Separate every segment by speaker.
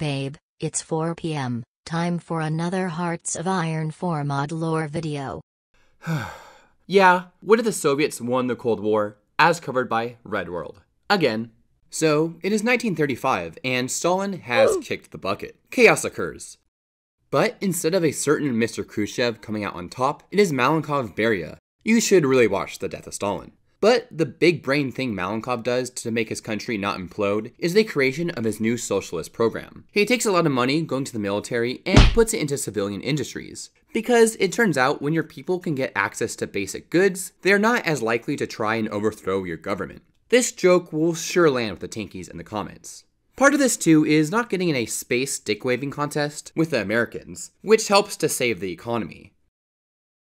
Speaker 1: Babe, it's 4 p.m., time for another Hearts of Iron 4 mod lore video.
Speaker 2: Yeah, what if the Soviets won the Cold War, as covered by Red World? Again. So, it is 1935, and Stalin has kicked the bucket. Chaos occurs. But instead of a certain Mr. Khrushchev coming out on top, it is Malenkov Beria. You should really watch The Death of Stalin. But the big brain thing Malenkov does to make his country not implode is the creation of his new socialist program. He takes a lot of money going to the military and puts it into civilian industries. Because it turns out when your people can get access to basic goods, they're not as likely to try and overthrow your government. This joke will sure land with the tankies in the comments. Part of this too is not getting in a space dick-waving contest with the Americans, which helps to save the economy.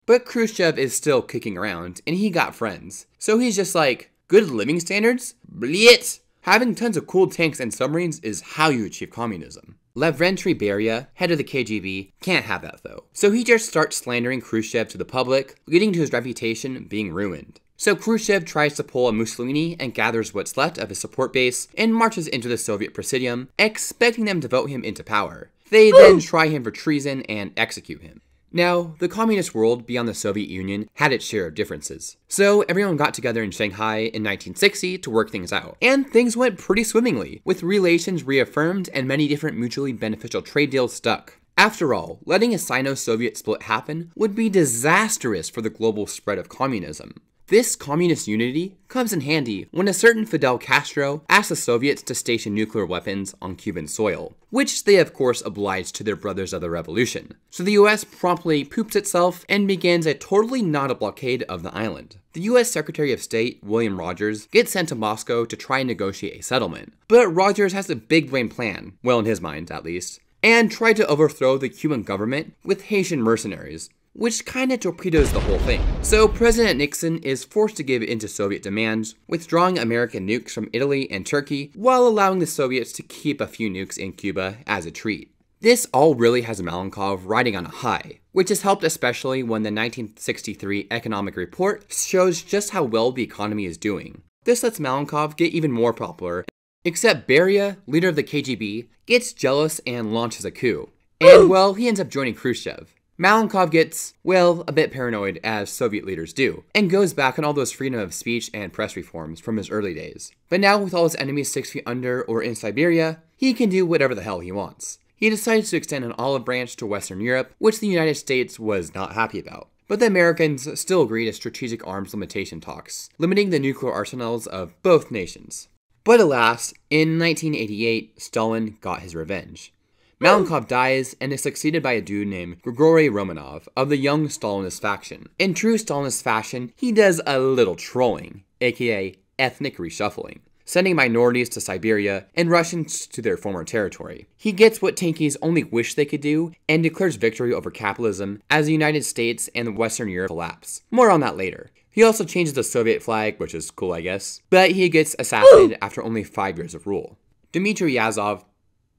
Speaker 2: But Khrushchev is still kicking around, and he got friends. So he's just like, good living standards? Blitz! Having tons of cool tanks and submarines is how you achieve communism. Lavrentiy Beria, head of the KGB, can't have that though. So he just starts slandering Khrushchev to the public, leading to his reputation being ruined. So Khrushchev tries to pull a Mussolini and gathers what's left of his support base and marches into the Soviet Presidium, expecting them to vote him into power. They then try him for treason and execute him. Now, the communist world beyond the Soviet Union had its share of differences. So everyone got together in Shanghai in 1960 to work things out. And things went pretty swimmingly, with relations reaffirmed and many different mutually beneficial trade deals stuck. After all, letting a Sino-Soviet split happen would be disastrous for the global spread of communism. This communist unity comes in handy when a certain Fidel Castro asked the Soviets to station nuclear weapons on Cuban soil, which they of course obliged to their brothers of the revolution. So the US promptly poops itself and begins a totally not a blockade of the island. The US Secretary of State, William Rogers, gets sent to Moscow to try and negotiate a settlement. But Rogers has a big brain plan, well in his mind at least, and tried to overthrow the Cuban government with Haitian mercenaries, which kinda torpedoes the whole thing. So President Nixon is forced to give in to Soviet demands, withdrawing American nukes from Italy and Turkey, while allowing the Soviets to keep a few nukes in Cuba as a treat. This all really has Malenkov riding on a high, which is helped especially when the 1963 economic report shows just how well the economy is doing. This lets Malenkov get even more popular, except Beria, leader of the KGB, gets jealous and launches a coup. And well, he ends up joining Khrushchev. Malenkov gets, well, a bit paranoid, as Soviet leaders do, and goes back on all those freedom of speech and press reforms from his early days. But now, with all his enemies 6 feet under or in Siberia, he can do whatever the hell he wants. He decides to extend an olive branch to Western Europe, which the United States was not happy about. But the Americans still agree to strategic arms limitation talks, limiting the nuclear arsenals of both nations. But alas, in 1988, Stalin got his revenge. Malenkov dies and is succeeded by a dude named Grigory Romanov of the young Stalinist faction. In true Stalinist fashion, he does a little trolling, aka ethnic reshuffling, sending minorities to Siberia and Russians to their former territory. He gets what tankies only wish they could do and declares victory over capitalism as the United States and Western Europe collapse. More on that later. He also changes the Soviet flag, which is cool I guess, but he gets assassinated after only 5 years of rule. Dmitry Yazov,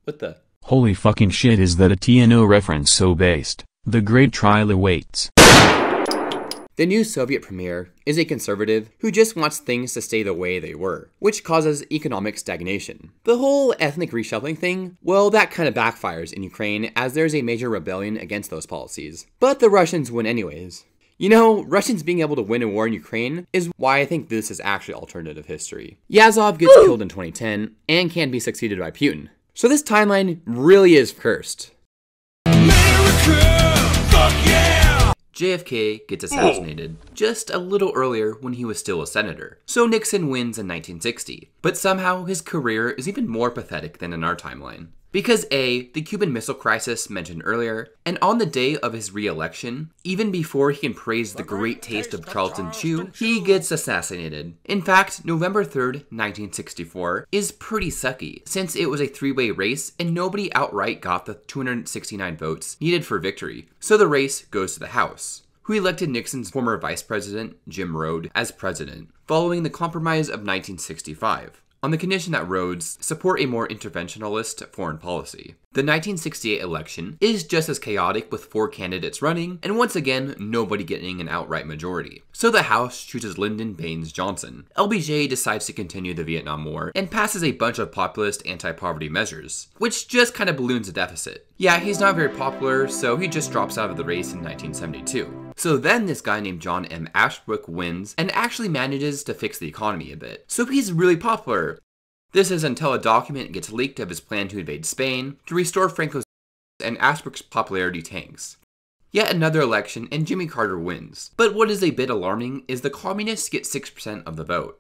Speaker 2: what the?
Speaker 3: Holy fucking shit, is that a TNO reference so based? The great trial awaits.
Speaker 2: The new Soviet premier is a conservative who just wants things to stay the way they were, which causes economic stagnation. The whole ethnic reshuffling thing, well, that kind of backfires in Ukraine as there's a major rebellion against those policies. But the Russians win anyways. You know, Russians being able to win a war in Ukraine is why I think this is actually alternative history. Yazov gets killed in 2010 and can be succeeded by Putin. So this timeline really is cursed.
Speaker 4: America, fuck yeah!
Speaker 2: JFK gets assassinated just a little earlier when he was still a senator. So Nixon wins in 1960, but somehow his career is even more pathetic than in our timeline. Because A, the Cuban Missile Crisis mentioned earlier, and on the day of his re-election, even before he can praise the great taste of Charleston Chew, he gets assassinated. In fact, November 3rd, 1964 is pretty sucky, since it was a three-way race and nobody outright got the 269 votes needed for victory, so the race goes to the House, who elected Nixon's former vice president, Jim Rode, as president, following the Compromise of 1965. on the condition that Rhodes support a more interventionalist foreign policy. The 1968 election is just as chaotic with 4 candidates running, and once again, nobody getting an outright majority. So the House chooses Lyndon Baines Johnson. LBJ decides to continue the Vietnam War and passes a bunch of populist anti-poverty measures, which just kind of balloons the deficit. Yeah, he's not very popular, so he just drops out of the race in 1972. So then this guy named John M. Ashbrook wins and actually manages to fix the economy a bit. So he's really popular. This is until a document gets leaked of his plan to invade Spain to restore Franco's, and Ashbrook's popularity tanks. Yet another election and Jimmy Carter wins. But what is a bit alarming is the communists get 6% of the vote.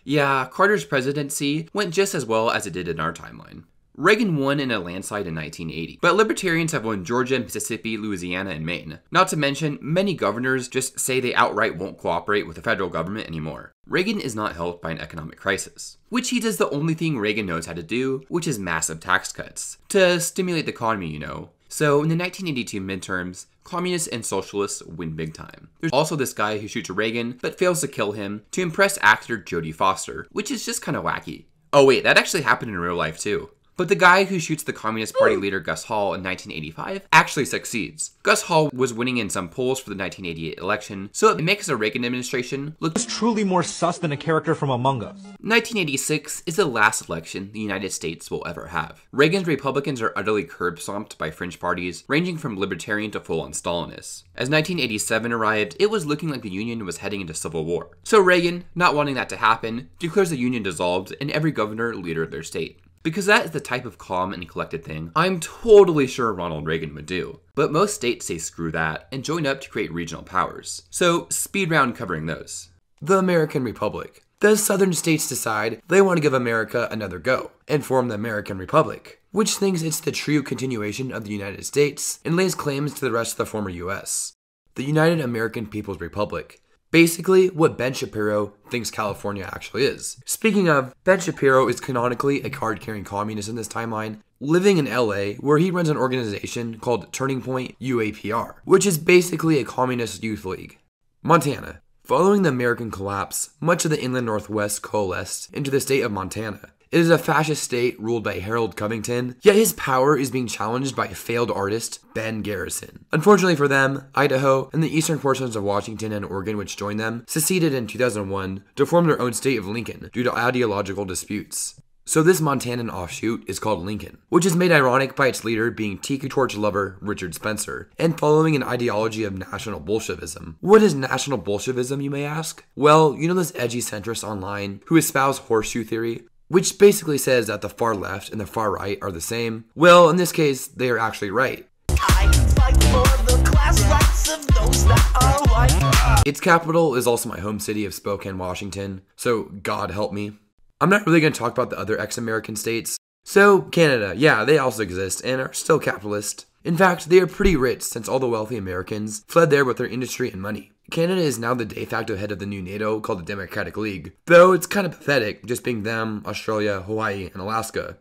Speaker 2: Yeah, Carter's presidency went just as well as it did in our timeline. Reagan won in a landslide in 1980, but libertarians have won Georgia, Mississippi, Louisiana, and Maine. Not to mention, many governors just say they outright won't cooperate with the federal government anymore. Reagan is not helped by an economic crisis, which he does the only thing Reagan knows how to do, which is massive tax cuts, to stimulate the economy, you know. So in the 1982 midterms, communists and socialists win big time. There's also this guy who shoots Reagan, but fails to kill him to impress actor Jodie Foster, which is just kind of wacky. Oh wait, that actually happened in real life too. But the guy who shoots the Communist Party leader Gus Hall in 1985 actually succeeds. Gus Hall was winning in some polls for the 1988 election, so it makes the Reagan administration look
Speaker 5: truly more sus than a character from Among Us.
Speaker 2: 1986 is the last election the United States will ever have. Reagan's Republicans are utterly curb-stomped by fringe parties, ranging from libertarian to full-on Stalinists. As 1987 arrived, it was looking like the Union was heading into civil war. So Reagan, not wanting that to happen, declares the Union dissolved and every governor leader of their state. Because that is the type of calm and collected thing I'm totally sure Ronald Reagan would do. But most states say screw that and join up to create regional powers. So, speed round covering those. The American Republic. The southern states decide they want to give America another go and form the American Republic, which thinks it's the true continuation of the United States and lays claims to the rest of the former US. The United American People's Republic. Basically, what Ben Shapiro thinks California actually is. Speaking of, Ben Shapiro is canonically a card-carrying communist in this timeline, living in LA, where he runs an organization called Turning Point UAPR, which is basically a communist youth league. Montana. Following the American collapse, much of the inland Northwest coalesced into the state of Montana. It is a fascist state ruled by Harold Covington, yet his power is being challenged by a failed artist, Ben Garrison. Unfortunately for them, Idaho and the eastern portions of Washington and Oregon, which joined them, seceded in 2001 to form their own state of Lincoln due to ideological disputes. So this Montanan offshoot is called Lincoln, which is made ironic by its leader being tiki torch lover Richard Spencer, and following an ideology of National Bolshevism. What is National Bolshevism, you may ask? Well, you know those edgy centrists online who espouse horseshoe theory? Which basically says that the far left and the far right are the same. Well, in this case, they are actually right. I fight for the class rights of those that are white. Its capital is also my home city of Spokane, Washington, so God help me. I'm not really going to talk about the other ex-American states. So, Canada, yeah, they also exist and are still capitalist. In fact, they are pretty rich since all the wealthy Americans fled there with their industry and money. Canada is now the de facto head of the new NATO called the Democratic League, though it's kind of pathetic just being them, Australia, Hawaii, and Alaska.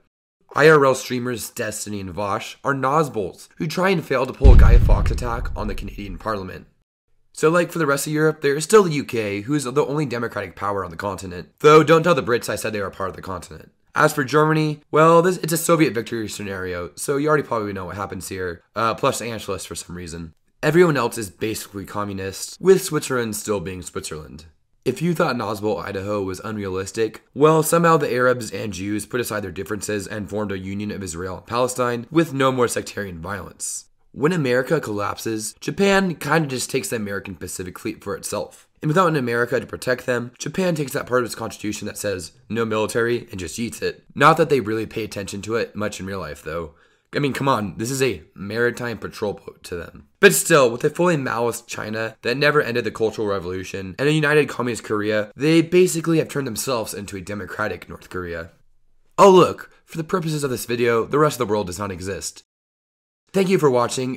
Speaker 2: IRL streamers Destiny and Vosh are Nosbols who try and fail to pull a Guy Fawkes attack on the Canadian Parliament. So like for the rest of Europe, there is still the UK, who is the only democratic power on the continent. Though don't tell the Brits I said they are part of the continent. As for Germany, well, it's a Soviet victory scenario, so you already probably know what happens here, plus Anschluss for some reason. Everyone else is basically communist, with Switzerland still being Switzerland. If you thought Nosbol, Idaho was unrealistic, well, somehow the Arabs and Jews put aside their differences and formed a union of Israel and Palestine with no more sectarian violence. When America collapses, Japan kind of just takes the American Pacific Fleet for itself. And without an America to protect them, Japan takes that part of its constitution that says no military and just eats it. Not that they really pay attention to it much in real life though. I mean, come on, this is a maritime patrol boat to them. But still, with a fully Maoist China that never ended the Cultural Revolution and a united Communist Korea, they basically have turned themselves into a democratic North Korea. Oh look, for the purposes of this video, the rest of the world does not exist. Thank you for watching.